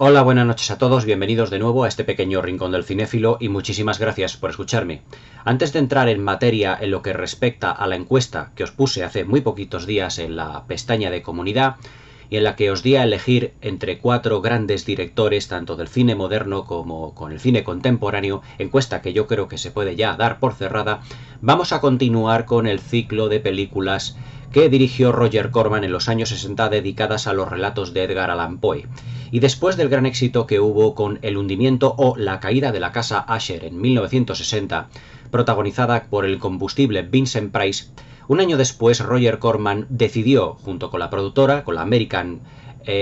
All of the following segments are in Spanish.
Hola, buenas noches a todos, bienvenidos de nuevo a este pequeño rincón del cinéfilo y muchísimas gracias por escucharme. Antes de entrar en materia en lo que respecta a la encuesta que os puse hace muy poquitos días en la pestaña de comunidad y en la que os di a elegir entre 4 grandes directores tanto del cine moderno como con el cine contemporáneo, encuesta que yo creo que se puede ya dar por cerrada, vamos a continuar con el ciclo de películas que dirigió Roger Corman en los años 60 dedicadas a los relatos de Edgar Allan Poe. Y después del gran éxito que hubo con El hundimiento o La caída de la casa Usher en 1960, protagonizada por el combustible Vincent Price, un año después Roger Corman decidió, junto con la productora, con la American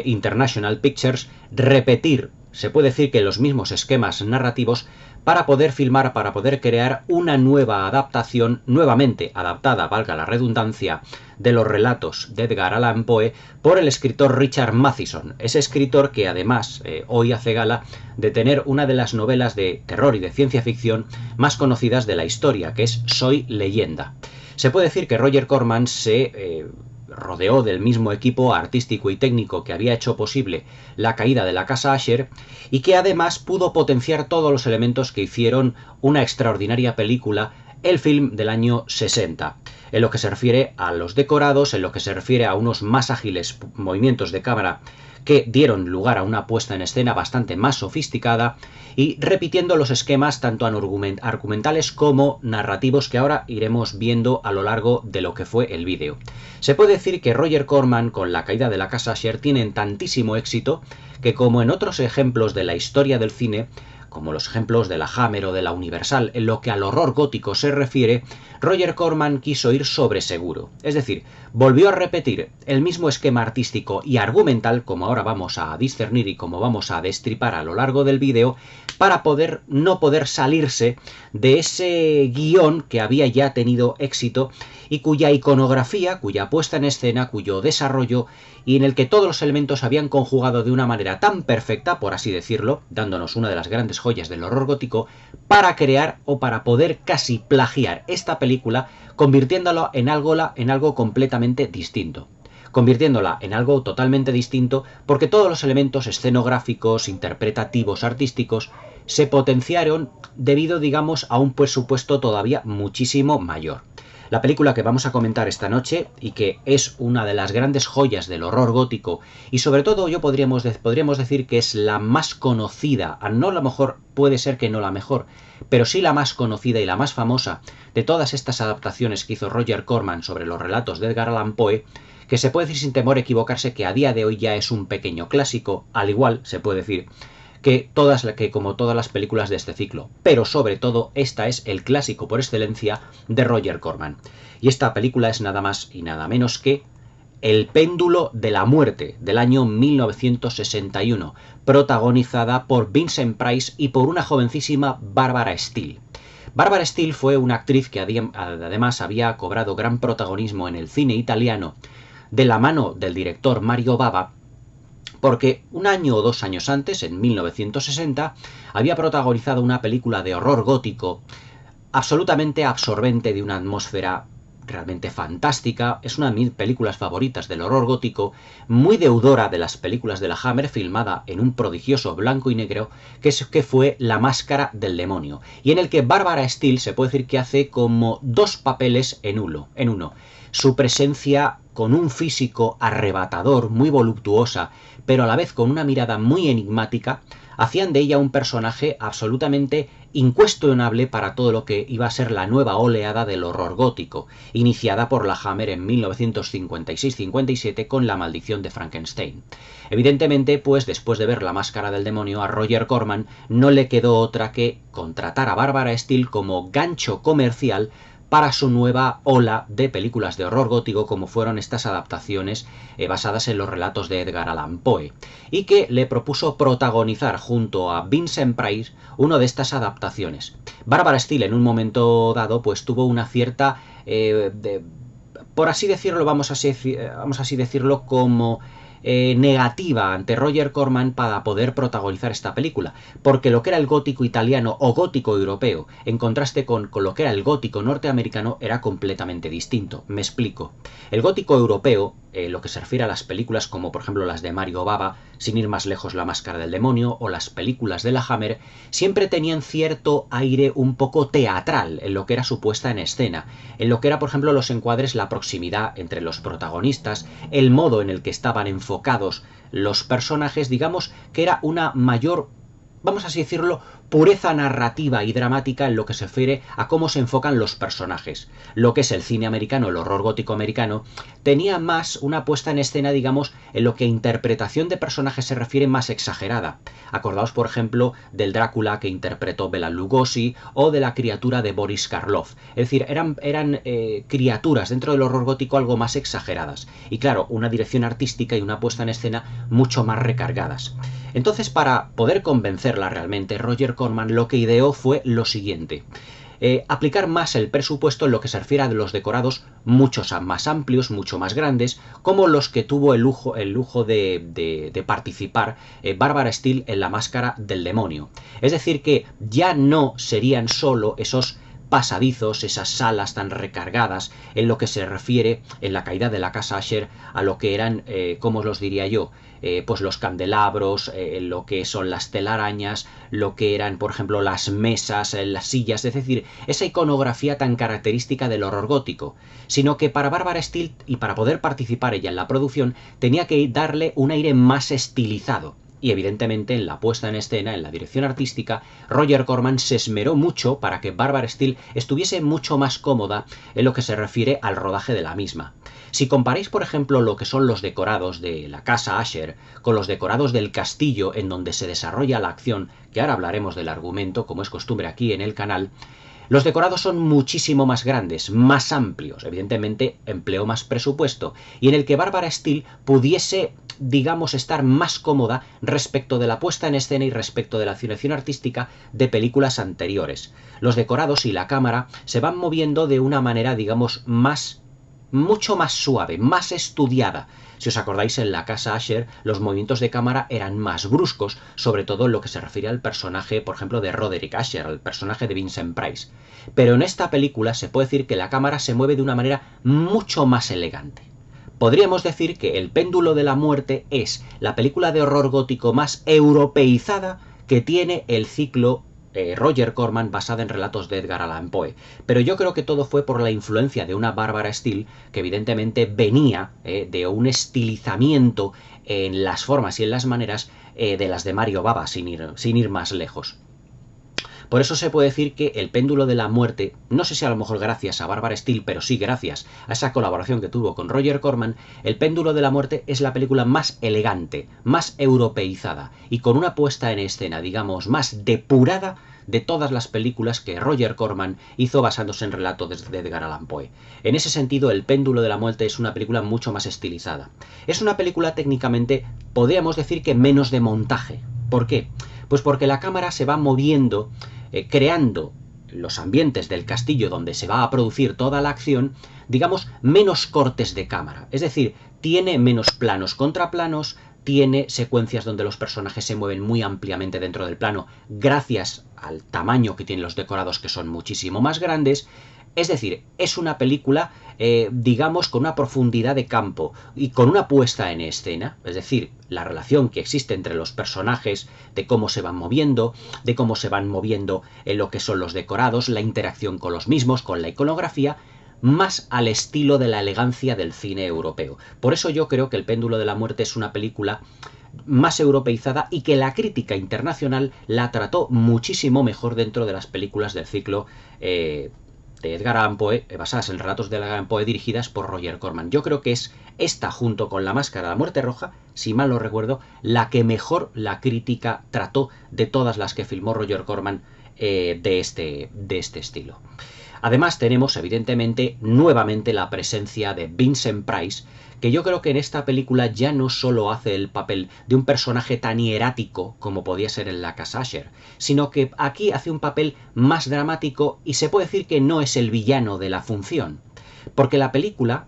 International Pictures, repetir, se puede decir que los mismos esquemas narrativos, para poder filmar, para poder crear una nueva adaptación, nuevamente adaptada, valga la redundancia, de los relatos de Edgar Allan Poe por el escritor Richard Matheson, ese escritor que además hoy hace gala de tener una de las novelas de terror y de ciencia ficción más conocidas de la historia, que es Soy Leyenda. Se puede decir que Roger Corman se rodeó del mismo equipo artístico y técnico que había hecho posible La caída de la casa Usher y que además pudo potenciar todos los elementos que hicieron una extraordinaria película, el film del año 60. En lo que se refiere a los decorados, en lo que se refiere a unos más ágiles movimientos de cámara que dieron lugar a una puesta en escena bastante más sofisticada y repitiendo los esquemas tanto argumentales como narrativos que ahora iremos viendo a lo largo de lo que fue el vídeo. Se puede decir que Roger Corman con La caída de la casa Usher tienen tantísimo éxito que, como en otros ejemplos de la historia del cine, como los ejemplos de la Hammer o de la Universal, en lo que al horror gótico se refiere, Roger Corman quiso ir sobre seguro. Es decir, volvió a repetir el mismo esquema artístico y argumental, como ahora vamos a discernir y como vamos a destripar a lo largo del vídeo, para no poder salirse de ese guión que había ya tenido éxito y cuya iconografía, cuya puesta en escena, cuyo desarrollo y en el que todos los elementos habían conjugado de una manera tan perfecta, por así decirlo, dándonos una de las grandes joyas del horror gótico, para crear o para poder casi plagiar esta película, convirtiéndola en algo completamente distinto. Convirtiéndola en algo totalmente distinto porque todos los elementos escenográficos, interpretativos, artísticos, se potenciaron debido, digamos, a un presupuesto todavía muchísimo mayor. La película que vamos a comentar esta noche y que es una de las grandes joyas del horror gótico y sobre todo podríamos decir que es la más conocida, no a lo mejor puede ser que no la mejor, pero sí la más conocida y la más famosa de todas estas adaptaciones que hizo Roger Corman sobre los relatos de Edgar Allan Poe, que se puede decir sin temor a equivocarse que a día de hoy ya es un pequeño clásico, al igual se puede decir que como todas las películas de este ciclo, pero sobre todo esta es el clásico por excelencia de Roger Corman. Y esta película es nada más y nada menos que El péndulo de la muerte, del año 1961, protagonizada por Vincent Price y por una jovencísima Barbara Steele. Barbara Steele fue una actriz que además había cobrado gran protagonismo en el cine italiano de la mano del director Mario Bava, porque un año o 2 años antes, en 1960, había protagonizado una película de horror gótico absolutamente absorbente, de una atmósfera realmente fantástica. Es una de mis películas favoritas del horror gótico, muy deudora de las películas de la Hammer, filmada en un prodigioso blanco y negro, que fue La máscara del demonio, y en el que Barbara Steele se puede decir que hace como 2 papeles en uno. Su presencia con un físico arrebatador, muy voluptuosa, pero a la vez con una mirada muy enigmática, hacían de ella un personaje absolutamente incuestionable para todo lo que iba a ser la nueva oleada del horror gótico, iniciada por la Hammer en 1956-57 con La maldición de Frankenstein. Evidentemente, pues después de ver La máscara del demonio, a Roger Corman no le quedó otra que contratar a Barbara Steele como gancho comercial para su nueva ola de películas de horror gótico, como fueron estas adaptaciones basadas en los relatos de Edgar Allan Poe, y que le propuso protagonizar junto a Vincent Price una de estas adaptaciones. Barbara Steele en un momento dado pues tuvo una cierta, por así decirlo, vamos así decirlo, como negativa ante Roger Corman para poder protagonizar esta película, porque lo que era el gótico italiano o gótico europeo, en contraste con lo que era el gótico norteamericano, era completamente distinto. Me explico. El gótico europeo lo que se refiere a las películas como por ejemplo las de Mario Bava, sin ir más lejos La Máscara del Demonio, o las películas de la Hammer, siempre tenían cierto aire un poco teatral en lo que era su puesta en escena, en lo que era por ejemplo los encuadres, la proximidad entre los protagonistas, el modo en el que estaban enfocados los personajes, digamos que era una mayor, vamos así decirlo, pureza narrativa y dramática en lo que se refiere a cómo se enfocan los personajes. Lo que es el cine americano, el horror gótico americano, tenía más una puesta en escena, digamos, en lo que a interpretación de personajes se refiere más exagerada. Acordaos, por ejemplo, del Drácula que interpretó Bela Lugosi o de la criatura de Boris Karloff. Es decir, eran criaturas dentro del horror gótico algo más exageradas. Y claro, una dirección artística y una puesta en escena mucho más recargadas. Entonces, para poder convencerla realmente, Roger Corman lo que ideó fue lo siguiente. Aplicar más el presupuesto en lo que se refiere a los decorados muchos más amplios, mucho más grandes, como los que tuvo el lujo de participar Barbara Steele en La Máscara del Demonio. Es decir, que ya no serían solo esos pasadizos, esas salas tan recargadas en lo que se refiere en la caída de la casa Asher a lo que eran, ¿cómo os los diría yo? Pues los candelabros, lo que son las telarañas, lo que eran, por ejemplo, las mesas, las sillas, es decir, esa iconografía tan característica del horror gótico, sino que para Barbara Steele y para poder participar ella en la producción tenía que darle un aire más estilizado. Y evidentemente en la puesta en escena, en la dirección artística, Roger Corman se esmeró mucho para que Barbara Steele estuviese mucho más cómoda en lo que se refiere al rodaje de la misma. Si comparáis, por ejemplo, lo que son los decorados de la casa Asher con los decorados del castillo en donde se desarrolla la acción, que ahora hablaremos del argumento, como es costumbre aquí en el canal, los decorados son muchísimo más grandes, más amplios, evidentemente empleó más presupuesto, y en el que Barbara Steele pudiese, digamos, estar más cómoda respecto de la puesta en escena y respecto de la dirección artística de películas anteriores. Los decorados y la cámara se van moviendo de una manera, digamos, mucho más suave, más estudiada. Si os acordáis, en la casa Asher los movimientos de cámara eran más bruscos, sobre todo en lo que se refiere al personaje, por ejemplo, de Roderick Asher, al personaje de Vincent Price. Pero en esta película se puede decir que la cámara se mueve de una manera mucho más elegante. Podríamos decir que El péndulo de la muerte es la película de horror gótico más europeizada que tiene el ciclo Roger Corman basada en relatos de Edgar Allan Poe. Pero yo creo que todo fue por la influencia de una Barbara Steele que evidentemente venía de un estilizamiento en las formas y en las maneras de las de Mario Bava, sin ir más lejos. Por eso se puede decir que El péndulo de la muerte, no sé si a lo mejor gracias a Barbara Steele, pero sí gracias a esa colaboración que tuvo con Roger Corman, El péndulo de la muerte es la película más elegante, más europeizada y con una puesta en escena, digamos, más depurada de todas las películas que Roger Corman hizo basándose en relatos de Edgar Allan Poe. En ese sentido, El péndulo de la muerte es una película mucho más estilizada. Es una película técnicamente, podríamos decir que menos de montaje. ¿Por qué? Pues porque la cámara se va moviendo, creando los ambientes del castillo donde se va a producir toda la acción, digamos, menos cortes de cámara. Es decir, tiene menos planos contraplanos, tiene secuencias donde los personajes se mueven muy ampliamente dentro del plano gracias al tamaño que tienen los decorados, que son muchísimo más grandes. Es decir, es una película, digamos, con una profundidad de campo y con una puesta en escena, es decir, la relación que existe entre los personajes, de cómo se van moviendo en lo que son los decorados, la interacción con los mismos, con la iconografía, más al estilo de la elegancia del cine europeo. Por eso yo creo que El péndulo de la muerte es una película más europeizada y que la crítica internacional la trató muchísimo mejor dentro de las películas del ciclo de Edgar Allan Poe, basadas en relatos de Edgar Allan Poe dirigidas por Roger Corman. Yo creo que es esta, junto con La máscara de la muerte roja, si mal no recuerdo, la que mejor la crítica trató de todas las que filmó Roger Corman de este estilo. Además tenemos, evidentemente, nuevamente la presencia de Vincent Price, que yo creo que en esta película ya no solo hace el papel de un personaje tan hierático como podía ser en la casa Asher, sino que aquí hace un papel más dramático y se puede decir que no es el villano de la función. Porque la película,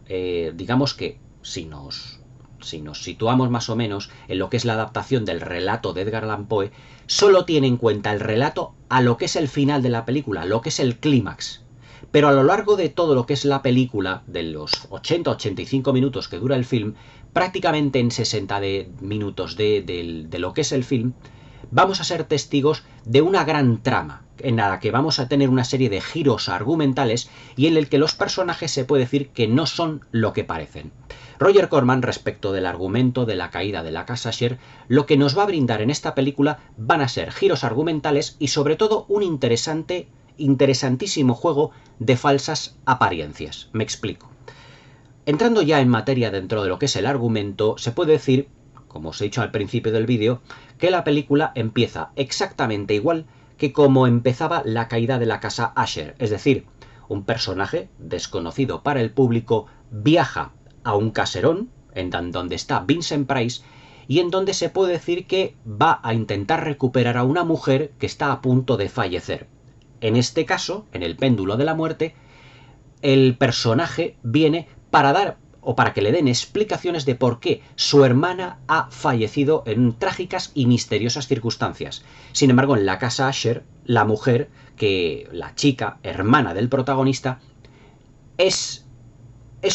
digamos que si nos situamos más o menos en lo que es la adaptación del relato de Edgar Allan Poe, solo tiene en cuenta el relato a lo que es el final de la película, lo que es el clímax. Pero a lo largo de todo lo que es la película, de los 80-85 minutos que dura el film, prácticamente en 60 minutos de lo que es el film, vamos a ser testigos de una gran trama, en la que vamos a tener una serie de giros argumentales y en el que los personajes se puede decir que no son lo que parecen. Roger Corman, respecto del argumento de la caída de la casa Usher, lo que nos va a brindar en esta película van a ser giros argumentales y sobre todo un interesantísimo juego de falsas apariencias. Me explico. Entrando ya en materia dentro de lo que es el argumento, se puede decir, como os he dicho al principio del vídeo, que la película empieza exactamente igual que como empezaba la caída de la casa Usher. Es decir, un personaje desconocido para el público viaja a un caserón, en donde está Vincent Price, y en donde se puede decir que va a intentar recuperar a una mujer que está a punto de fallecer. En este caso, en el péndulo de la muerte, el personaje viene para dar o para que le den explicaciones de por qué su hermana ha fallecido en trágicas y misteriosas circunstancias. Sin embargo, en la casa Usher, la mujer, la chica, hermana del protagonista, es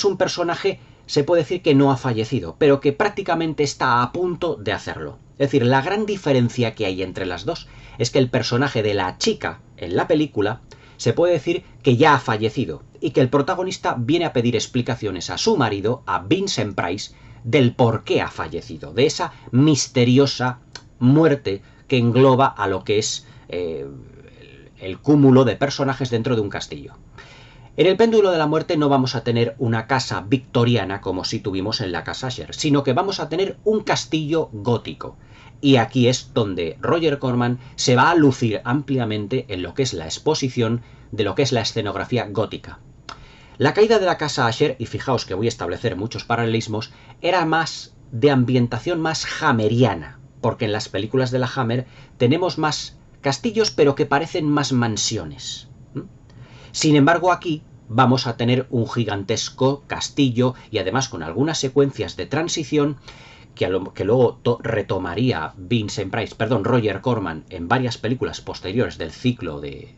un personaje, se puede decir que no ha fallecido, pero que prácticamente está a punto de hacerlo. Es decir, la gran diferencia que hay entre las dos es que el personaje de la chica en la película se puede decir que ya ha fallecido y que el protagonista viene a pedir explicaciones a su marido, a Vincent Price, del por qué ha fallecido, de esa misteriosa muerte que engloba a lo que es el cúmulo de personajes dentro de un castillo. En el péndulo de la muerte no vamos a tener una casa victoriana como si tuvimos en la casa Usher, sino que vamos a tener un castillo gótico. Y aquí es donde Roger Corman se va a lucir ampliamente en lo que es la exposición de lo que es la escenografía gótica. La caída de la casa Usher, y fijaos que voy a establecer muchos paralelismos, era más de ambientación más hammeriana, porque en las películas de la Hammer tenemos más castillos pero que parecen más mansiones. Sin embargo, aquí vamos a tener un gigantesco castillo y además con algunas secuencias de transición que luego retomaría Roger Corman en varias películas posteriores del ciclo de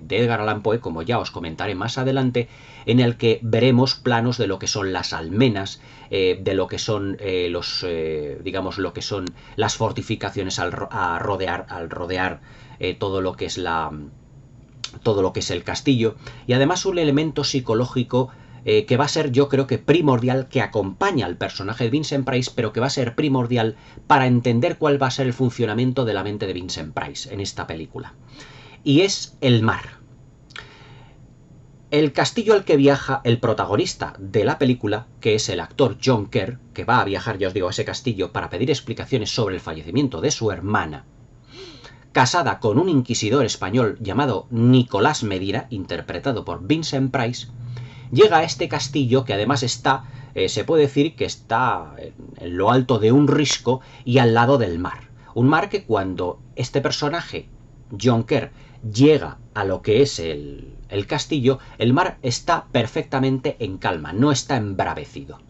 Edgar Allan Poe, como ya os comentaré más adelante, en el que veremos planos de lo que son las almenas, de lo que son lo que son las fortificaciones al rodear todo lo que es el castillo, y además un elemento psicológico que va a ser, yo creo que primordial, que acompaña al personaje de Vincent Price, pero que va a ser primordial para entender cuál va a ser el funcionamiento de la mente de Vincent Price en esta película. Y es el mar. El castillo al que viaja el protagonista de la película, que es el actor John Kerr, que va a viajar, ya os digo, a ese castillo para pedir explicaciones sobre el fallecimiento de su hermana, casada con un inquisidor español llamado Nicolás Medina, interpretado por Vincent Price, llega a este castillo que además está, se puede decir que está en lo alto de un risco y al lado del mar. Un mar que cuando este personaje, John Kerr, llega a lo que es el castillo, el mar está perfectamente en calma, no está embravecido.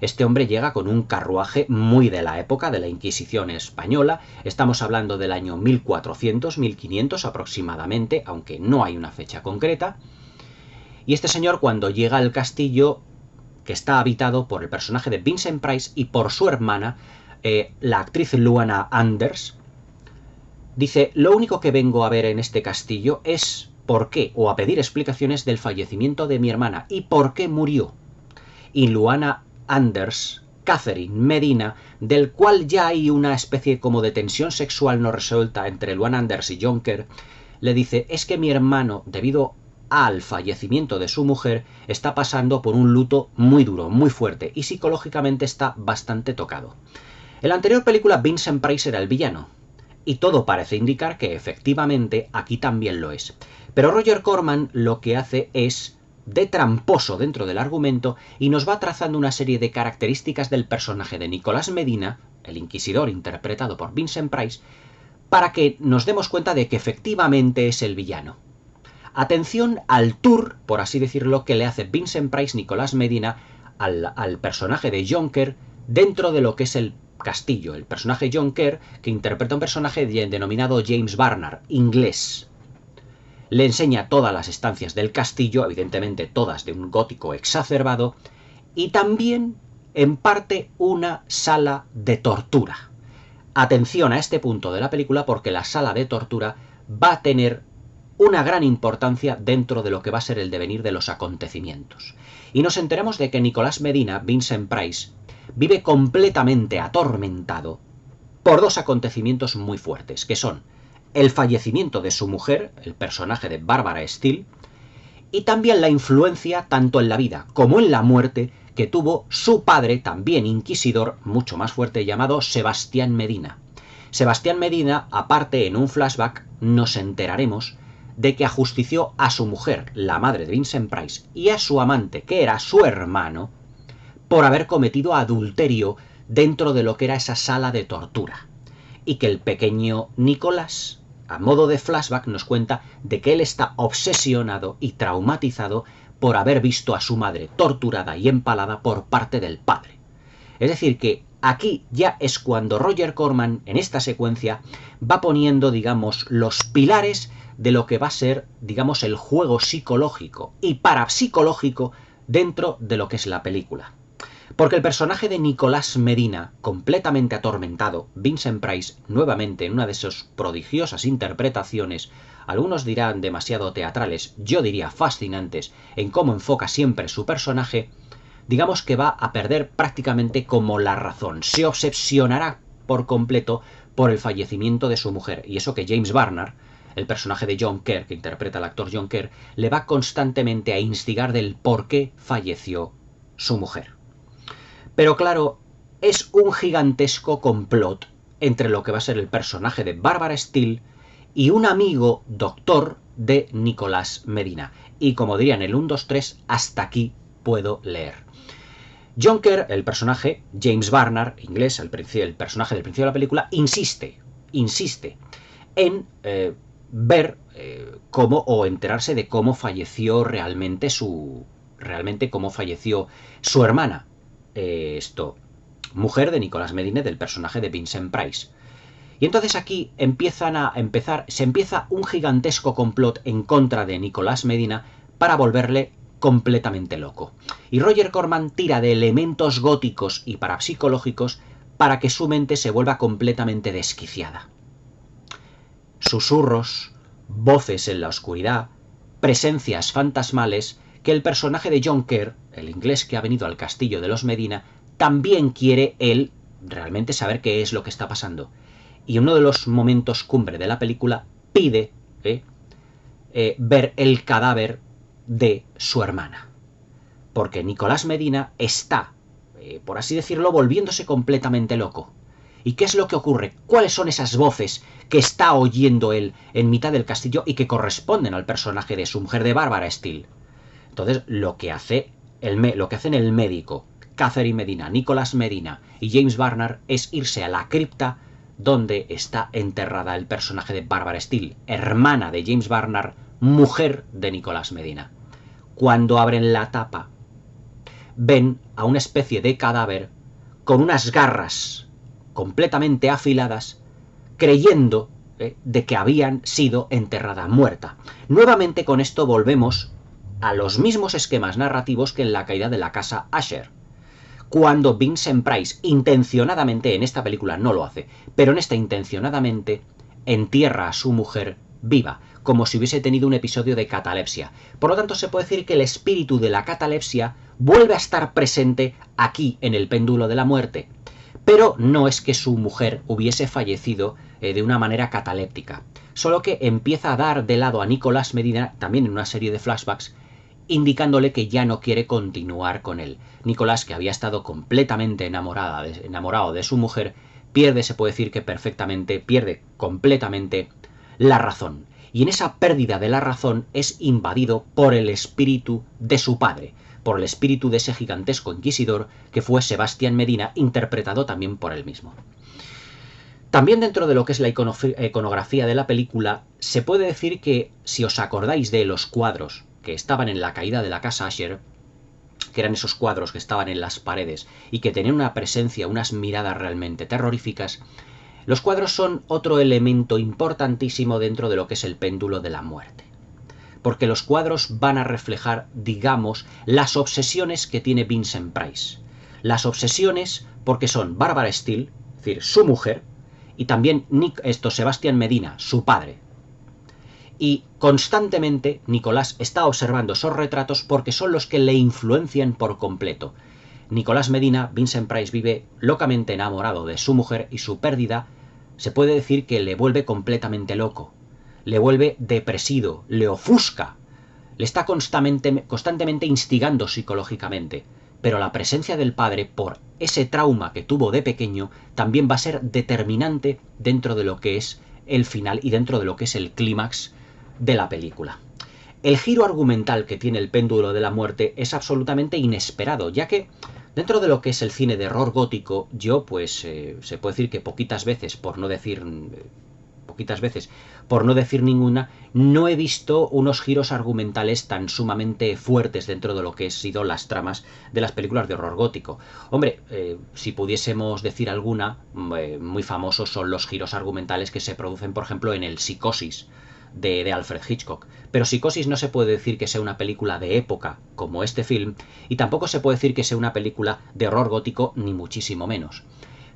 Este hombre llega con un carruaje muy de la época de la Inquisición española, estamos hablando del año 1400-1500 aproximadamente, aunque no hay una fecha concreta. Y este señor, cuando llega al castillo, que está habitado por el personaje de Vincent Price y por su hermana, la actriz Luana Anders, dice: lo único que vengo a ver en este castillo es por qué, o a pedir explicaciones del fallecimiento de mi hermana y por qué murió. Y Luana Anders, Catherine Medina, del cual ya hay una especie como de tensión sexual no resuelta entre Luana Anders y John Kerr, le dice: es que mi hermano, debido al fallecimiento de su mujer, está pasando por un luto muy duro, muy fuerte, y psicológicamente está bastante tocado. En la anterior película Vincent Price era el villano, y todo parece indicar que efectivamente aquí también lo es. Pero Roger Corman lo que hace es de tramposo dentro del argumento y nos va trazando una serie de características del personaje de Nicolás Medina, el inquisidor interpretado por Vincent Price, para que nos demos cuenta de que efectivamente es el villano. Atención al tour, por así decirlo, que le hace Vincent Price, Nicolás Medina, al personaje de John Kerr dentro de lo que es el castillo. El personaje John Kerr, que interpreta un personaje denominado James Barnard, inglés. le enseña todas las estancias del castillo, evidentemente todas de un gótico exacerbado, y también, en parte, una sala de tortura. Atención a este punto de la película porque la sala de tortura va a tener una gran importancia dentro de lo que va a ser el devenir de los acontecimientos. Y nos enteramos de que Nicolás Medina, Vincent Price, vive completamente atormentado por dos acontecimientos muy fuertes, que son el fallecimiento de su mujer, el personaje de Barbara Steele, y también la influencia, tanto en la vida como en la muerte, que tuvo su padre, también inquisidor, mucho más fuerte, llamado Sebastián Medina. Sebastián Medina, aparte, en un flashback, nos enteraremos de que ajustició a su mujer, la madre de Vincent Price, y a su amante, que era su hermano, por haber cometido adulterio dentro de lo que era esa sala de tortura. Y que el pequeño Nicolás, a modo de flashback, nos cuenta de que él está obsesionado y traumatizado por haber visto a su madre torturada y empalada por parte del padre. Es decir, que aquí ya es cuando Roger Corman, en esta secuencia, va poniendo, digamos, los pilares de lo que va a ser, digamos, el juego psicológico y parapsicológico dentro de lo que es la película. Porque el personaje de Nicolás Medina, completamente atormentado, Vincent Price, nuevamente en una de sus prodigiosas interpretaciones, algunos dirán demasiado teatrales, yo diría fascinantes, en cómo enfoca siempre su personaje, digamos que va a perder prácticamente como la razón. Se obsesionará por completo por el fallecimiento de su mujer. Y eso que James Barnard, el personaje de John Kerr, que interpreta al actor John Kerr, le va constantemente a instigar del por qué falleció su mujer. Pero claro, es un gigantesco complot entre lo que va a ser el personaje de Barbara Steele y un amigo doctor de Nicolás Medina. Y como dirían el 1, 2, 3, hasta aquí puedo leer. John Kerr, el personaje, James Barnard, inglés, el personaje del principio de la película, insiste en ver cómo, o enterarse de cómo falleció realmente su hermana, mujer de Nicolás Medina, del personaje de Vincent Price. Y entonces aquí se empieza un gigantesco complot en contra de Nicolás Medina para volverle completamente loco. Y Roger Corman tira de elementos góticos y parapsicológicos para que su mente se vuelva completamente desquiciada. Susurros, voces en la oscuridad, presencias fantasmales que el personaje de John Kerr, el inglés que ha venido al castillo de los Medina, también quiere él realmente saber qué es lo que está pasando. Y en uno de los momentos cumbre de la película pide ver el cadáver de su hermana. Porque Nicolás Medina está, por así decirlo, volviéndose completamente loco. ¿Y qué es lo que ocurre? ¿Cuáles son esas voces que está oyendo él en mitad del castillo y que corresponden al personaje de su mujer, de Barbara Steele? Entonces, lo que hacen el médico, Catherine Medina, Nicolás Medina y James Barnard es irse a la cripta donde está enterrada el personaje de Barbara Steele, hermana de James Barnard, mujer de Nicolás Medina. Cuando abren la tapa, ven a una especie de cadáver con unas garras completamente afiladas, creyendo de que habían sido enterrada muerta. Nuevamente con esto volvemos a los mismos esquemas narrativos que en la caída de la casa Usher. Cuando Vincent Price intencionadamente, en esta película no lo hace, pero en esta intencionadamente entierra a su mujer viva, como si hubiese tenido un episodio de catalepsia. Por lo tanto, se puede decir que el espíritu de la catalepsia vuelve a estar presente aquí en el péndulo de la muerte. Pero no es que su mujer hubiese fallecido de una manera cataléptica, solo que empieza a dar de lado a Nicolás Medina, también en una serie de flashbacks, indicándole que ya no quiere continuar con él. Nicolás, que había estado completamente enamorado de su mujer, se puede decir que pierde completamente la razón. Y en esa pérdida de la razón es invadido por el espíritu de su padre, por el espíritu de ese gigantesco inquisidor que fue Sebastián Medina, interpretado también por él mismo. También dentro de lo que es la iconografía de la película, se puede decir que, si os acordáis de los cuadros que estaban en la caída de la casa Usher, que eran esos cuadros que estaban en las paredes y que tenían una presencia, unas miradas realmente terroríficas, los cuadros son otro elemento importantísimo dentro de lo que es el péndulo de la muerte. porque los cuadros van a reflejar, digamos, las obsesiones que tiene Vincent Price. Las obsesiones porque son Barbara Steele, es decir, su mujer, y también Sebastián Medina, su padre. Y constantemente Nicolás está observando esos retratos porque son los que le influencian por completo. Nicolás Medina, Vincent Price, vive locamente enamorado de su mujer y su pérdida se puede decir que le vuelve completamente loco, le vuelve depresivo, le ofusca, le está constantemente instigando psicológicamente. Pero la presencia del padre, por ese trauma que tuvo de pequeño, también va a ser determinante dentro de lo que es el final y dentro de lo que es el clímax de la película. El giro argumental que tiene el péndulo de la muerte es absolutamente inesperado, ya que dentro de lo que es el cine de horror gótico, yo se puede decir que poquitas veces, por no decir ninguna, no he visto unos giros argumentales tan sumamente fuertes dentro de lo que han sido las tramas de las películas de horror gótico. Hombre, si pudiésemos decir alguna, muy famosos son los giros argumentales que se producen, por ejemplo, en el Psicosis de Alfred Hitchcock. Pero Psicosis no se puede decir que sea una película de época, como este film, y tampoco se puede decir que sea una película de horror gótico, ni muchísimo menos.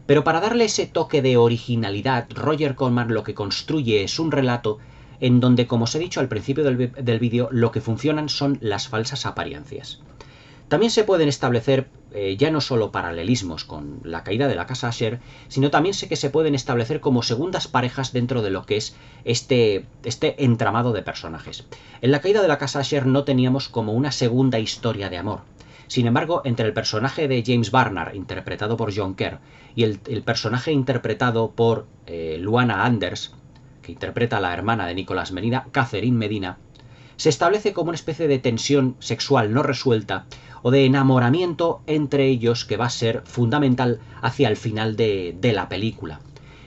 Pero para darle ese toque de originalidad, Roger Corman lo que construye es un relato en donde, como os he dicho al principio del vídeo, lo que funcionan son las falsas apariencias. También se pueden establecer ya no solo paralelismos con la caída de la casa Asher, sino también sé que se pueden establecer como segundas parejas dentro de lo que es este entramado de personajes. En la caída de la casa Asher no teníamos como una segunda historia de amor. Sin embargo, entre el personaje de James Barnard, interpretado por John Kerr, y el personaje interpretado por Luana Anders, que interpreta a la hermana de Nicolás Medina, Catherine Medina, se establece como una especie de tensión sexual no resuelta o de enamoramiento entre ellos que va a ser fundamental hacia el final de la película.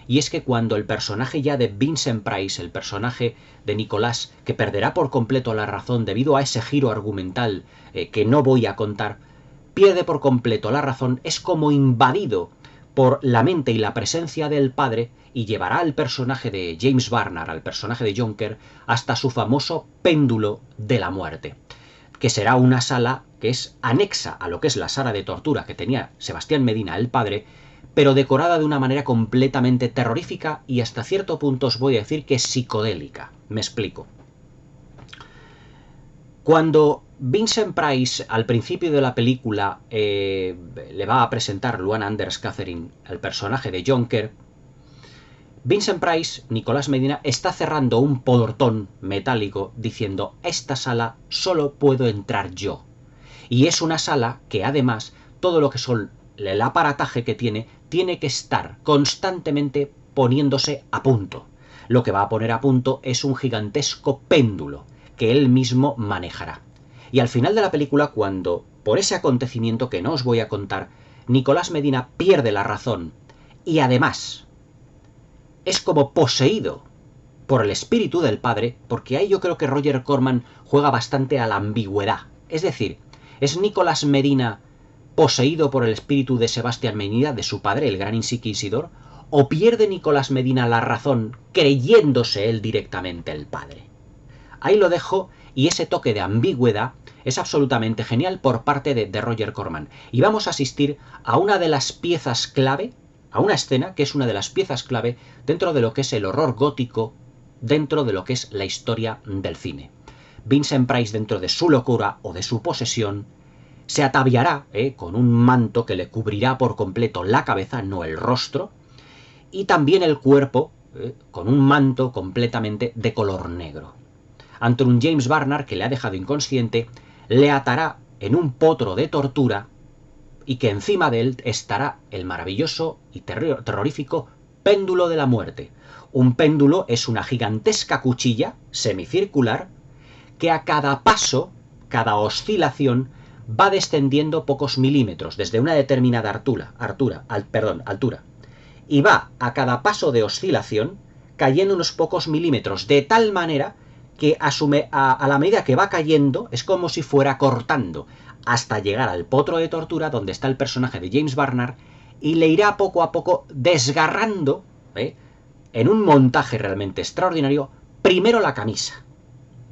Y es que cuando el personaje ya de Vincent Price, el personaje de Nicolás, que perderá por completo la razón debido a ese giro argumental que no voy a contar, pierde por completo la razón, es como invadido por la mente y la presencia del padre y llevará al personaje de James Barnard, al personaje de John Kerr, hasta su famoso péndulo de la muerte, que será una sala que es anexa a lo que es la sala de tortura que tenía Sebastián Medina, el padre, pero decorada de una manera completamente terrorífica y hasta cierto punto os voy a decir que psicodélica. Me explico. Cuando Vincent Price al principio de la película le va a presentar Luana Anders Catherine al personaje de John Kerr, Vincent Price, Nicolás Medina, está cerrando un portón metálico diciendo: esta sala solo puedo entrar yo. Y es una sala que además todo lo que son el aparataje que tiene que estar constantemente poniéndose a punto. Lo que va a poner a punto es un gigantesco péndulo que él mismo manejará. Y al final de la película, cuando, por ese acontecimiento que no os voy a contar, Nicolás Medina pierde la razón y además es como poseído por el espíritu del padre, porque ahí yo creo que Roger Corman juega bastante a la ambigüedad. Es decir, es Nicolás Medina poseído por el espíritu de Sebastián Medina, de su padre, el gran inquisidor, o pierde Nicolás Medina la razón creyéndose él directamente el padre. Ahí lo dejo, y ese toque de ambigüedad es absolutamente genial por parte de Roger Corman. Y vamos a asistir a una de las piezas clave, a una escena que es una de las piezas clave dentro de lo que es el horror gótico, dentro de lo que es la historia del cine. Vincent Price, dentro de su locura o de su posesión, se ataviará con un manto que le cubrirá por completo la cabeza, no el rostro, y también el cuerpo con un manto completamente de color negro. Ante un James Barnard que le ha dejado inconsciente, le atará en un potro de tortura y que encima de él estará el maravilloso y terrorífico péndulo de la muerte. Un péndulo es una gigantesca cuchilla semicircular que a cada paso, cada oscilación, va descendiendo pocos milímetros desde una determinada altura, y va a cada paso de oscilación cayendo unos pocos milímetros, de tal manera que a la medida que va cayendo es como si fuera cortando, hasta llegar al potro de tortura donde está el personaje de James Barnard, y le irá poco a poco desgarrando, en un montaje realmente extraordinario, primero la camisa,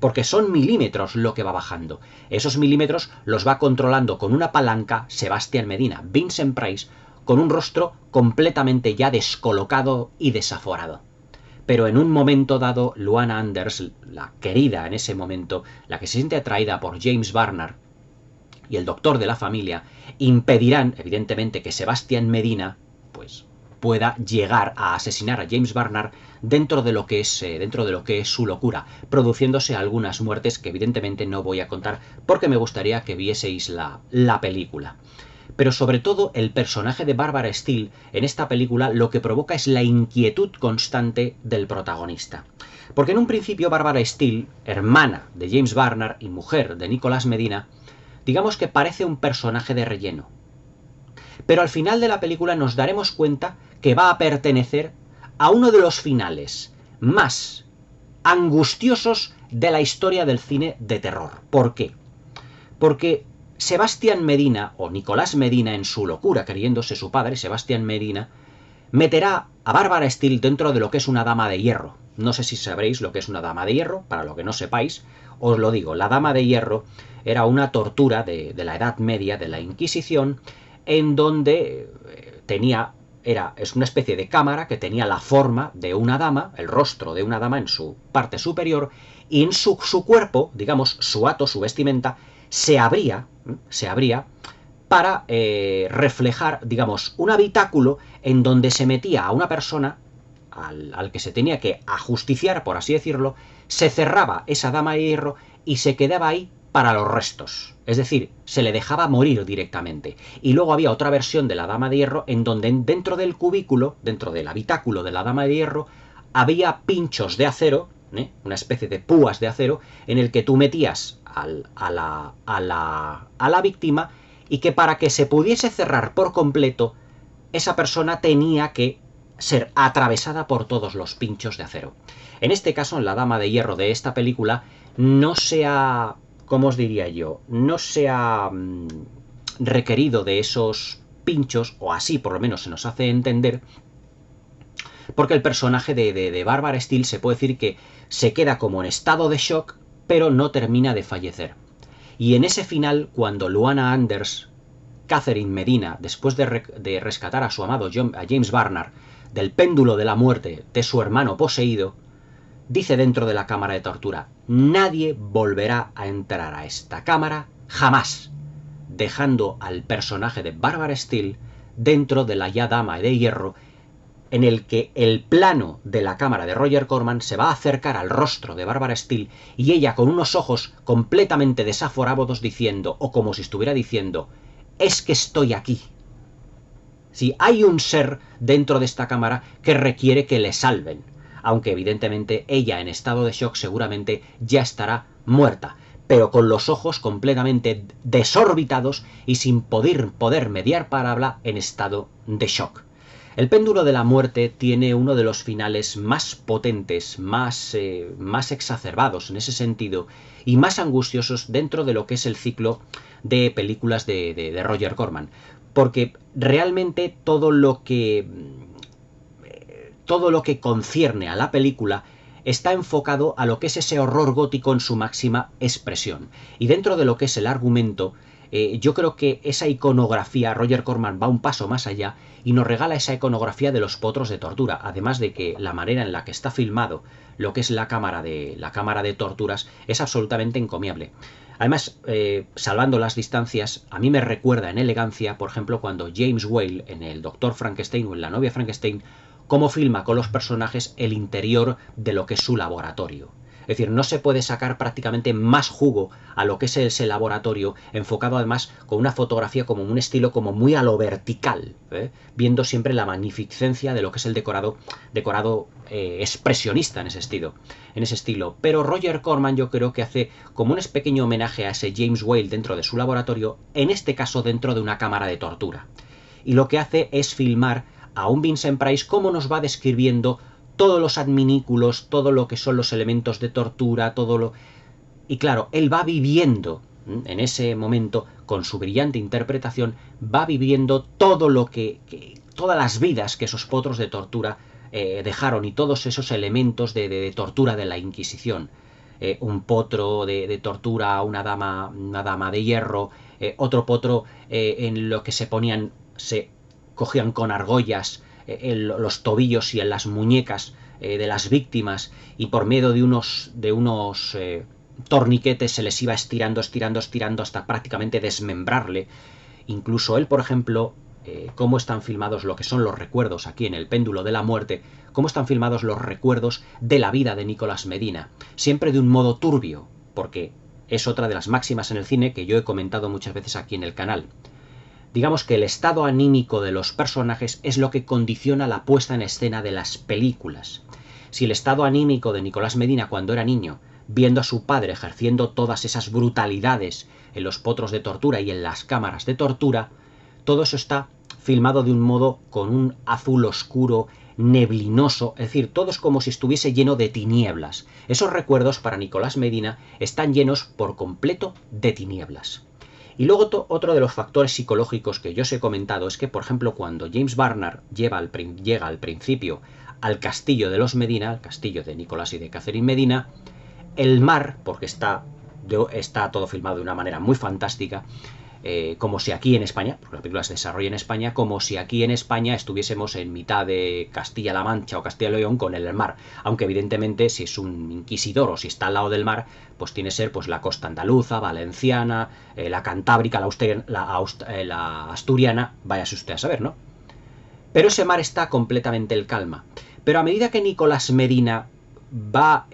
porque son milímetros lo que va bajando. Esos milímetros los va controlando con una palanca Sebastián Medina, Vincent Price, con un rostro completamente ya descolocado y desaforado. Pero en un momento dado, Luana Anders, la querida en ese momento, la que se siente atraída por James Barnard y el doctor de la familia, impedirán, evidentemente, que Sebastián Medina pues pueda llegar a asesinar a James Barnard dentro de lo que es su locura, produciéndose algunas muertes que evidentemente no voy a contar porque me gustaría que vieseis la película. Pero sobre todo el personaje de Barbara Steele en esta película lo que provoca es la inquietud constante del protagonista. Porque en un principio Barbara Steele, hermana de James Barnard y mujer de Nicolás Medina, digamos que parece un personaje de relleno. Pero al final de la película nos daremos cuenta que va a pertenecer a uno de los finales más angustiosos de la historia del cine de terror. ¿Por qué? Porque Sebastián Medina, o Nicolás Medina en su locura, creyéndose su padre, Sebastián Medina, meterá a Barbara Steele dentro de lo que es una dama de hierro. No sé si sabréis lo que es una dama de hierro, para lo que no sepáis, os lo digo. La dama de hierro era una tortura de la Edad Media, de la Inquisición, en donde es una especie de cámara que tenía la forma de una dama, el rostro de una dama en su parte superior, y en su cuerpo, digamos, su hato, su vestimenta, se abría para reflejar, digamos, un habitáculo en donde se metía a una persona al que se tenía que ajusticiar, por así decirlo, se cerraba esa dama de hierro y se quedaba ahí para los restos. Es decir, se le dejaba morir directamente. Y luego había otra versión de la dama de hierro en donde dentro del cubículo, dentro del habitáculo de la dama de hierro, había pinchos de acero, una especie de púas de acero, en el que tú metías a la víctima y que para que se pudiese cerrar por completo, esa persona tenía que ser atravesada por todos los pinchos de acero. En este caso, en la dama de hierro de esta película, no se ha, ¿cómo os diría yo? No se ha requerido de esos pinchos, o así por lo menos se nos hace entender, porque el personaje de Barbara Steele se puede decir que se queda como en estado de shock, pero no termina de fallecer. Y en ese final, cuando Luana Anders, Catherine Medina, después de rescatar a su amado a James Barnard del péndulo de la muerte de su hermano poseído, dice dentro de la cámara de tortura: nadie volverá a entrar a esta cámara jamás, dejando al personaje de Barbara Steele dentro de la ya dama de hierro, en el que el plano de la cámara de Roger Corman se va a acercar al rostro de Barbara Steele y ella con unos ojos completamente desaforados diciendo, o como si estuviera diciendo: es que estoy aquí. Si hay un ser dentro de esta cámara que requiere que le salven, aunque evidentemente ella en estado de shock seguramente ya estará muerta, pero con los ojos completamente desorbitados y sin poder mediar palabra, en estado de shock. El péndulo de la muerte tiene uno de los finales más potentes, más exacerbados en ese sentido y más angustiosos dentro de lo que es el ciclo de películas de Roger Corman, porque realmente todo lo que concierne a la película está enfocado a lo que es ese horror gótico en su máxima expresión. Y dentro de lo que es el argumento, yo creo que esa iconografía, Roger Corman va un paso más allá y nos regala esa iconografía de los potros de tortura, además de que la manera en la que está filmado lo que es la cámara de torturas es absolutamente encomiable. Además, salvando las distancias, a mí me recuerda en elegancia, por ejemplo, cuando James Whale, en el Doctor Frankenstein o en La novia Frankenstein, cómo filma con los personajes el interior de lo que es su laboratorio. Es decir, no se puede sacar prácticamente más jugo a lo que es ese laboratorio, enfocado además con una fotografía como un estilo como muy a lo vertical, viendo siempre la magnificencia de lo que es el decorado expresionista en ese estilo. Pero Roger Corman yo creo que hace como un pequeño homenaje a ese James Whale dentro de su laboratorio, en este caso dentro de una cámara de tortura. Y lo que hace es filmar a un Vincent Price cómo nos va describiendo todos los adminículos, todo lo que son los elementos de tortura, y claro, él va viviendo, en ese momento, con su brillante interpretación, va viviendo todo lo todas las vidas que esos potros de tortura dejaron y todos esos elementos de tortura de la Inquisición. un potro de tortura, una dama de hierro, otro potro en lo que se cogían con argollas en los tobillos y en las muñecas de las víctimas, y por medio de unos torniquetes se les iba estirando, estirando, estirando hasta prácticamente desmembrarle. Incluso él, por ejemplo, cómo están filmados lo que son los recuerdos aquí en El péndulo de la muerte, cómo están filmados los recuerdos de la vida de Nicolás Medina, siempre de un modo turbio, porque es otra de las máximas en el cine que yo he comentado muchas veces aquí en el canal. Digamos que el estado anímico de los personajes es lo que condiciona la puesta en escena de las películas. Si el estado anímico de Nicolás Medina cuando era niño, viendo a su padre ejerciendo todas esas brutalidades en los potros de tortura y en las cámaras de tortura, todo eso está filmado de un modo con un azul oscuro, neblinoso, es decir, todo es como si estuviese lleno de tinieblas. Esos recuerdos para Nicolás Medina están llenos por completo de tinieblas. Y luego otro de los factores psicológicos que yo os he comentado es que, por ejemplo, cuando James Barnard llega al principio al castillo de los Medina, al castillo de Nicolás y de Catherine Medina, el mar, porque está todo filmado de una manera muy fantástica, como si aquí en España, porque la película se desarrolla en España, como si aquí en España estuviésemos en mitad de Castilla-La Mancha o Castilla-León con el mar, aunque evidentemente si es un inquisidor o si está al lado del mar, pues tiene que ser pues la costa andaluza, valenciana, la cantábrica, la asturiana, váyase usted a saber, ¿no? Pero ese mar está completamente en calma. Pero a medida que Nicolás Medina va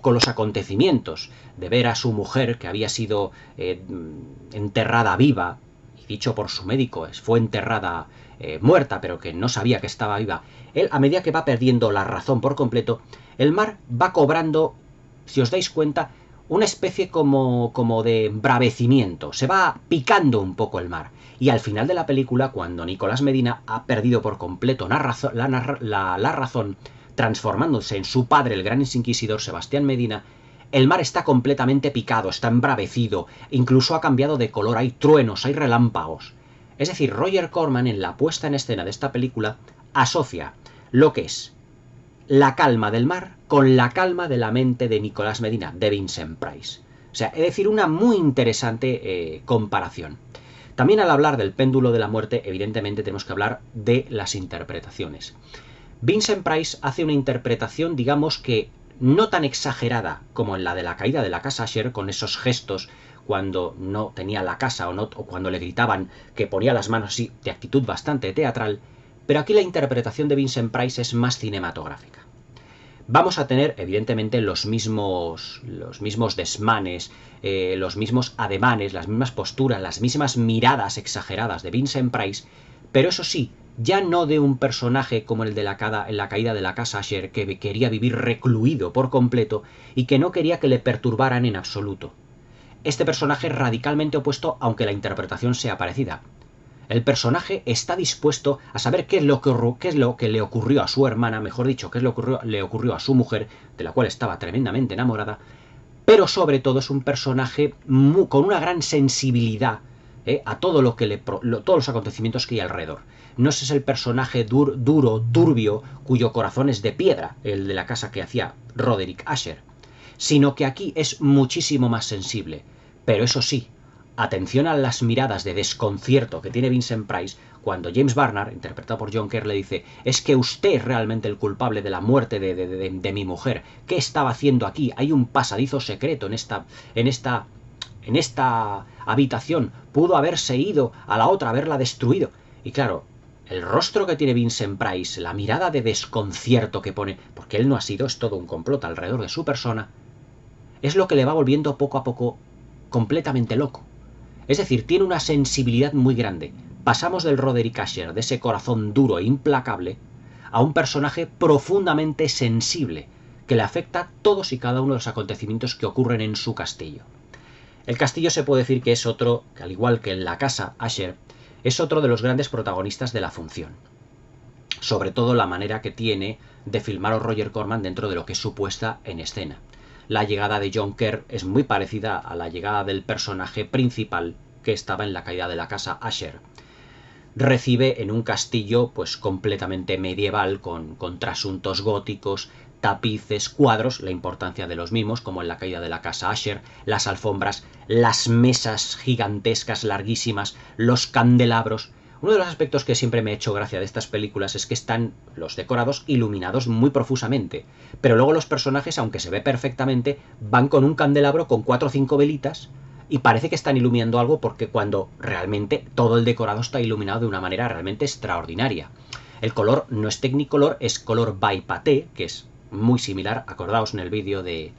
con los acontecimientos de ver a su mujer, que había sido enterrada viva, y dicho por su médico, fue enterrada muerta, pero que no sabía que estaba viva, él, a medida que va perdiendo la razón por completo, el mar va cobrando, si os dais cuenta, una especie como de embravecimiento, se va picando un poco el mar. Y al final de la película, cuando Nicolás Medina ha perdido por completo la razón, transformándose en su padre, el gran inquisidor Sebastián Medina, el mar está completamente picado, está embravecido, incluso ha cambiado de color, hay truenos, hay relámpagos. Es decir, Roger Corman en la puesta en escena de esta película asocia lo que es la calma del mar con la calma de la mente de Nicolás Medina, de Vincent Price. O sea, es decir, una muy interesante comparación. También al hablar del péndulo de la muerte, evidentemente tenemos que hablar de las interpretaciones. Vincent Price hace una interpretación, digamos que no tan exagerada como en la de la caída de la casa Usher, con esos gestos cuando no tenía la casa o cuando le gritaban que ponía las manos así, de actitud bastante teatral, pero aquí la interpretación de Vincent Price es más cinematográfica. Vamos a tener, evidentemente, los mismos desmanes, los mismos ademanes, las mismas posturas, las mismas miradas exageradas de Vincent Price, pero eso sí, ya no de un personaje como el de en la caída de la casa Usher, que quería vivir recluido por completo y que no quería que le perturbaran en absoluto. Este personaje es radicalmente opuesto, aunque la interpretación sea parecida. El personaje está dispuesto a saber qué es lo que le ocurrió a su hermana, mejor dicho, qué es lo que le ocurrió a su mujer, de la cual estaba tremendamente enamorada, pero sobre todo es un personaje con una gran sensibilidad a todo todos los acontecimientos que hay alrededor. No es el personaje duro, turbio, cuyo corazón es de piedra, el de la casa que hacía Roderick Usher, sino que aquí es muchísimo más sensible. Pero eso sí, atención a las miradas de desconcierto que tiene Vincent Price cuando James Barnard, interpretado por John Kerr, le dice: es que usted es realmente el culpable de la muerte de mi mujer. ¿Qué estaba haciendo aquí? Hay un pasadizo secreto en esta habitación. Pudo haberse ido a la otra, haberla destruido. Y claro, el rostro que tiene Vincent Price, la mirada de desconcierto que pone, porque él no ha sido, es todo un complot alrededor de su persona, es lo que le va volviendo poco a poco completamente loco. Es decir, tiene una sensibilidad muy grande. Pasamos del Roderick Usher, de ese corazón duro e implacable, a un personaje profundamente sensible, que le afecta todos y cada uno de los acontecimientos que ocurren en su castillo. El castillo se puede decir que es otro, que al igual que en la casa Usher, es otro de los grandes protagonistas de la función. Sobre todo la manera que tiene de filmar a Roger Corman dentro de lo que es su puesta en escena. La llegada de John Kerr es muy parecida a la llegada del personaje principal que estaba en la caída de la casa Usher. Recibe en un castillo pues completamente medieval, con trasuntos góticos, tapices, cuadros, la importancia de los mismos, como en La caída de la casa Usher, las alfombras, las mesas gigantescas, larguísimas, los candelabros. Uno de los aspectos que siempre me ha hecho gracia de estas películas es que están los decorados iluminados muy profusamente, pero luego los personajes, aunque se ve perfectamente, van con un candelabro con 4 o 5 velitas y parece que están iluminando algo, porque cuando realmente todo el decorado está iluminado de una manera realmente extraordinaria. El color no es Technicolor, es color by Pathé, que es muy similar, acordaos en el vídeo de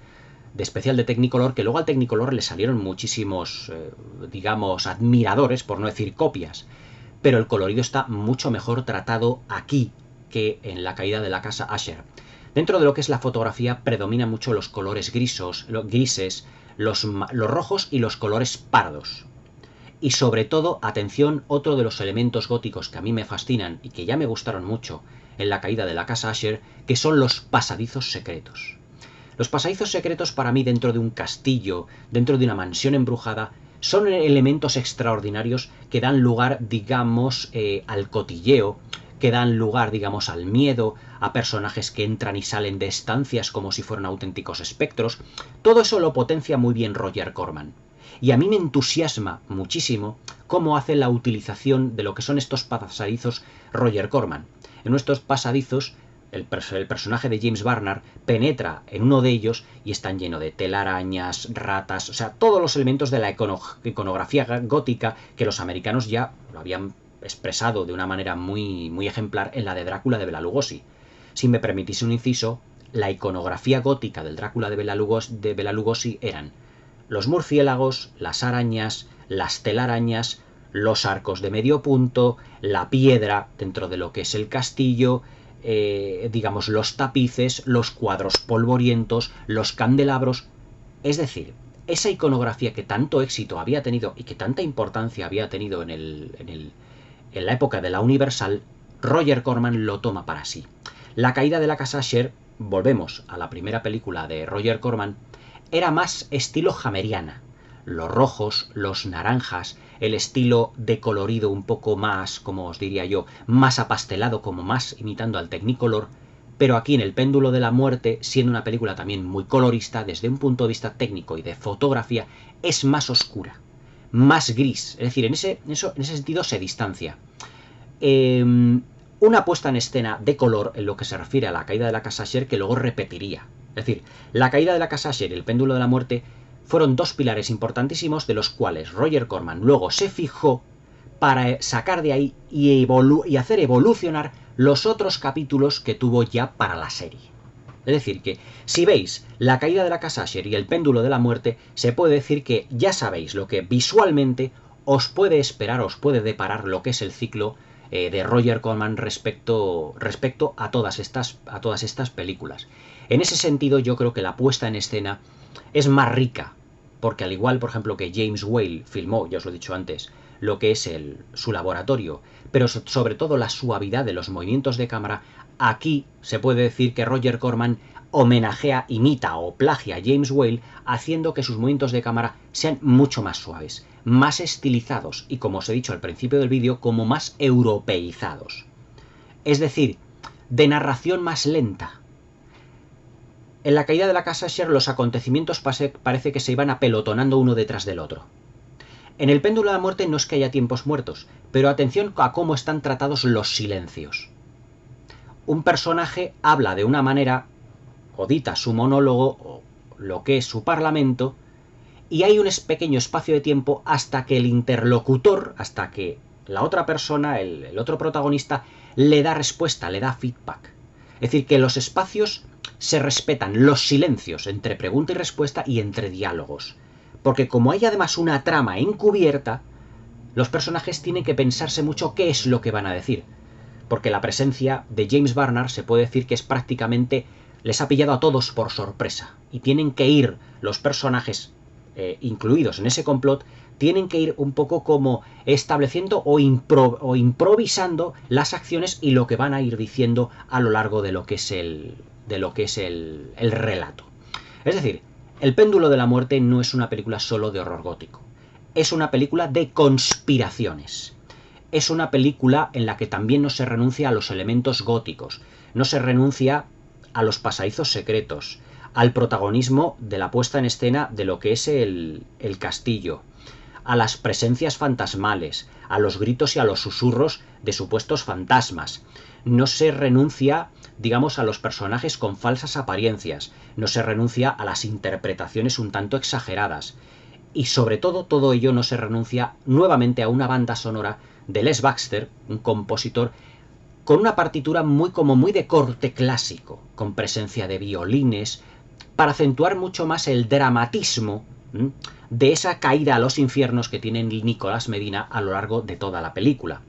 especial de Technicolor, que luego al Technicolor le salieron muchísimos, digamos, admiradores, por no decir copias, pero el colorido está mucho mejor tratado aquí que en La caída de la casa Usher. Dentro de lo que es la fotografía predominan mucho los colores grises, los rojos y los colores pardos. Y sobre todo, atención, otro de los elementos góticos que a mí me fascinan y que ya me gustaron mucho en La caída de la casa Usher, que son los pasadizos secretos. Los pasadizos secretos, para mí, dentro de un castillo, dentro de una mansión embrujada, son elementos extraordinarios que dan lugar, digamos, al cotilleo, que dan lugar, digamos, al miedo, a personajes que entran y salen de estancias como si fueran auténticos espectros. Todo eso lo potencia muy bien Roger Corman. Y a mí me entusiasma muchísimo cómo hace la utilización de lo que son estos pasadizos Roger Corman. En estos pasadizos, el personaje de James Barnard penetra en uno de ellos y están llenos de telarañas, ratas, o sea, todos los elementos de la iconografía gótica que los americanos ya lo habían expresado de una manera muy, muy ejemplar en la de Drácula de Bela Lugosi. Si me permitís un inciso, la iconografía gótica del Drácula de Bela Lugosi eran los murciélagos, las arañas, las telarañas, los arcos de medio punto, la piedra dentro de lo que es el castillo, digamos, los tapices, los cuadros polvorientos, los candelabros. Es decir, esa iconografía que tanto éxito había tenido y que tanta importancia había tenido en la época de la Universal, Roger Corman lo toma para sí. La caída de la casa Usher, volvemos a la primera película de Roger Corman, era más estilo hammeriana. Los rojos, los naranjas, el estilo de colorido un poco más, como os diría yo, más apastelado, como más imitando al Technicolor, pero aquí en El péndulo de la muerte, siendo una película también muy colorista, desde un punto de vista técnico y de fotografía, es más oscura, más gris, es decir, en ese sentido se distancia. Una puesta en escena de color en lo que se refiere a La caída de la casa Usher, que luego repetiría. Es decir, La caída de la casa Usher y El péndulo de la muerte fueron dos pilares importantísimos de los cuales Roger Corman luego se fijó para sacar de ahí y hacer evolucionar los otros capítulos que tuvo ya para la serie. Es decir, que si veis La caída de la casa Usher y El péndulo de la muerte, se puede decir que ya sabéis lo que visualmente os puede esperar, os puede deparar lo que es el ciclo de Roger Corman respecto a todas estas películas. En ese sentido, yo creo que la puesta en escena es más rica, porque al igual, por ejemplo, que James Whale filmó, ya os lo he dicho antes, lo que es su laboratorio, pero sobre todo la suavidad de los movimientos de cámara, aquí se puede decir que Roger Corman homenajea, imita o plagia a James Whale, haciendo que sus movimientos de cámara sean mucho más suaves, más estilizados y, como os he dicho al principio del vídeo, como más europeizados. Es decir, de narración más lenta. En La caída de la casa Usher los acontecimientos parece que se iban apelotonando uno detrás del otro. En El péndulo de la muerte no es que haya tiempos muertos, pero atención a cómo están tratados los silencios. Un personaje habla de una manera, o dita su monólogo, o lo que es su parlamento, y hay un pequeño espacio de tiempo hasta que el interlocutor, hasta que la otra persona, el otro protagonista, le da respuesta, le da feedback. Es decir, que los espacios se respetan, los silencios entre pregunta y respuesta y entre diálogos. Porque como hay además una trama encubierta, los personajes tienen que pensarse mucho qué es lo que van a decir. Porque la presencia de James Barnard se puede decir que es prácticamente, les ha pillado a todos por sorpresa. Y tienen que ir los personajes incluidos en ese complot, tienen que ir un poco como estableciendo o improvisando las acciones y lo que van a ir diciendo a lo largo de lo que es el relato. Es decir, El péndulo de la muerte no es una película solo de horror gótico. Es una película de conspiraciones. Es una película en la que también no se renuncia a los elementos góticos. No se renuncia a los pasadizos secretos, al protagonismo de la puesta en escena de lo que es el castillo, a las presencias fantasmales, a los gritos y a los susurros de supuestos fantasmas. No se renuncia, digamos, a los personajes con falsas apariencias, no se renuncia a las interpretaciones un tanto exageradas. Y sobre todo ello no se renuncia nuevamente a una banda sonora de Les Baxter, un compositor con una partitura muy de corte clásico, con presencia de violines, para acentuar mucho más el dramatismo de esa caída a los infiernos que tiene Nicolás Medina a lo largo de toda la película.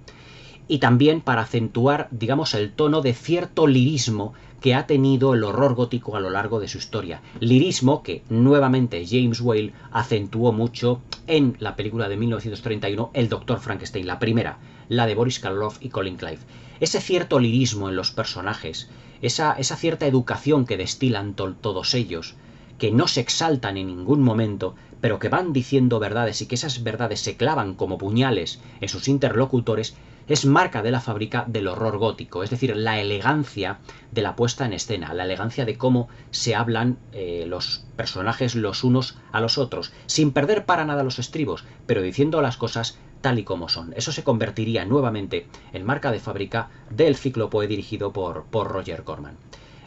Y también para acentuar, digamos, el tono de cierto lirismo que ha tenido el horror gótico a lo largo de su historia. Lirismo que, nuevamente, James Whale acentuó mucho en la película de 1931, El Doctor Frankenstein, la primera, la de Boris Karloff y Colin Clive. Ese cierto lirismo en los personajes, esa cierta educación que destilan todos ellos, que no se exaltan en ningún momento, pero que van diciendo verdades y que esas verdades se clavan como puñales en sus interlocutores, es marca de la fábrica del horror gótico, es decir, la elegancia de la puesta en escena, la elegancia de cómo se hablan los personajes los unos a los otros, sin perder para nada los estribos, pero diciendo las cosas tal y como son. Eso se convertiría nuevamente en marca de fábrica del cíclope dirigido por Roger Corman.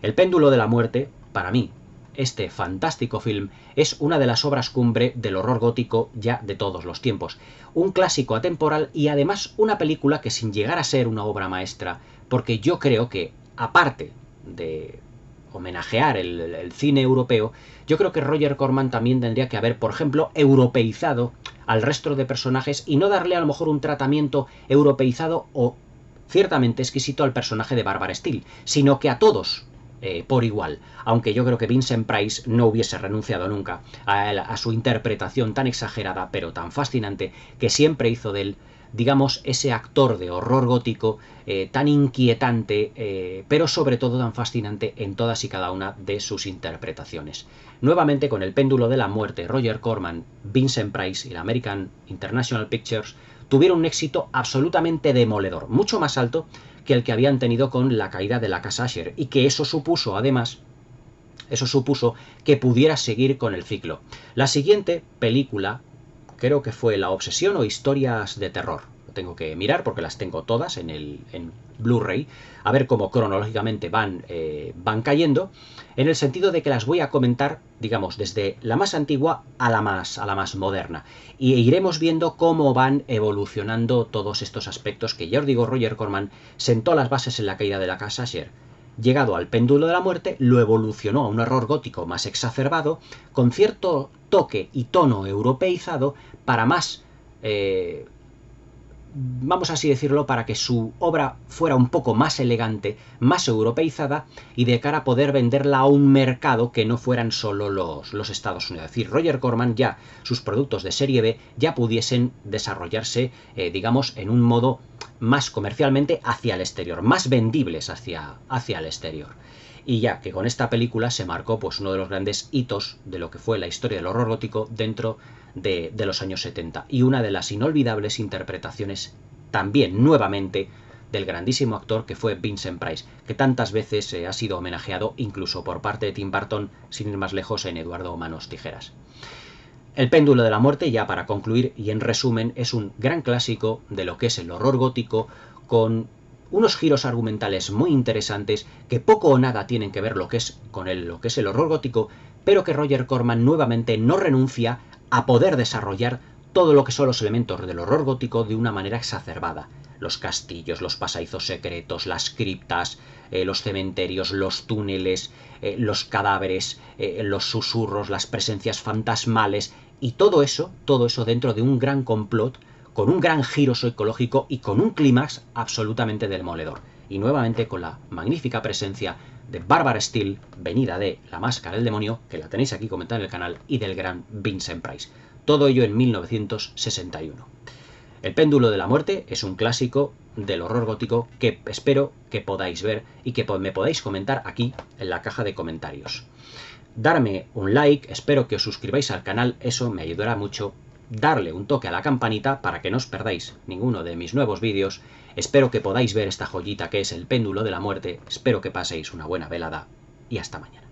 El péndulo de la muerte, para mí, este fantástico film es una de las obras cumbre del horror gótico ya de todos los tiempos. Un clásico atemporal y además una película que sin llegar a ser una obra maestra, porque yo creo que, aparte de homenajear el cine europeo, yo creo que Roger Corman también tendría que haber, por ejemplo, europeizado al resto de personajes y no darle a lo mejor un tratamiento europeizado o ciertamente exquisito al personaje de Barbara Steele, sino que a todos por igual, aunque yo creo que Vincent Price no hubiese renunciado nunca a su interpretación tan exagerada pero tan fascinante que siempre hizo de él, digamos, ese actor de horror gótico tan inquietante pero sobre todo tan fascinante en todas y cada una de sus interpretaciones. Nuevamente con El péndulo de la muerte, Roger Corman, Vincent Price y la American International Pictures tuvieron un éxito absolutamente demoledor, mucho más alto que el que habían tenido con La caída de la casa Usher, y que eso supuso, además, que pudiera seguir con el ciclo. La siguiente película, creo que fue La obsesión o Historias de terror. Lo tengo que mirar porque las tengo todas en Blu-ray, a ver cómo cronológicamente van cayendo, en el sentido de que las voy a comentar, digamos, desde la más antigua a la más moderna. Y iremos viendo cómo van evolucionando todos estos aspectos que, ya os digo, Roger Corman sentó las bases en La caída de la casa Usher. Llegado al péndulo de la muerte, lo evolucionó a un horror gótico más exacerbado, con cierto toque y tono europeizado para más... vamos así decirlo, para que su obra fuera un poco más elegante, más europeizada y de cara a poder venderla a un mercado que no fueran solo los Estados Unidos. Es decir, Roger Corman ya, sus productos de serie B ya pudiesen desarrollarse, digamos, en un modo más comercialmente hacia el exterior, más vendibles hacia el exterior. Y ya que con esta película se marcó pues uno de los grandes hitos de lo que fue la historia del horror gótico dentro de los años 70 y una de las inolvidables interpretaciones también nuevamente del grandísimo actor que fue Vincent Price, que tantas veces ha sido homenajeado incluso por parte de Tim Burton, sin ir más lejos, en Eduardo Manos Tijeras. El péndulo de la muerte, ya para concluir y en resumen, es un gran clásico de lo que es el horror gótico, con unos giros argumentales muy interesantes que poco o nada tienen que ver con lo que es el horror gótico, pero que Roger Corman nuevamente no renuncia a poder desarrollar todo lo que son los elementos del horror gótico de una manera exacerbada. Los castillos, los pasadizos secretos, las criptas, los cementerios, los túneles, los cadáveres, los susurros, las presencias fantasmales y todo eso dentro de un gran complot, con un gran giro psicológico y con un clímax absolutamente demoledor. Y nuevamente con la magnífica presencia de Barbara Steele, venida de La máscara del demonio, que la tenéis aquí comentada en el canal, y del gran Vincent Price. Todo ello en 1961. El péndulo de la muerte es un clásico del horror gótico que espero que podáis ver y que me podáis comentar aquí en la caja de comentarios. Darme un like, espero que os suscribáis al canal, eso me ayudará mucho. Darle un toque a la campanita para que no os perdáis ninguno de mis nuevos vídeos. Espero que podáis ver esta joyita que es El péndulo de la muerte. Espero que paséis una buena velada y hasta mañana.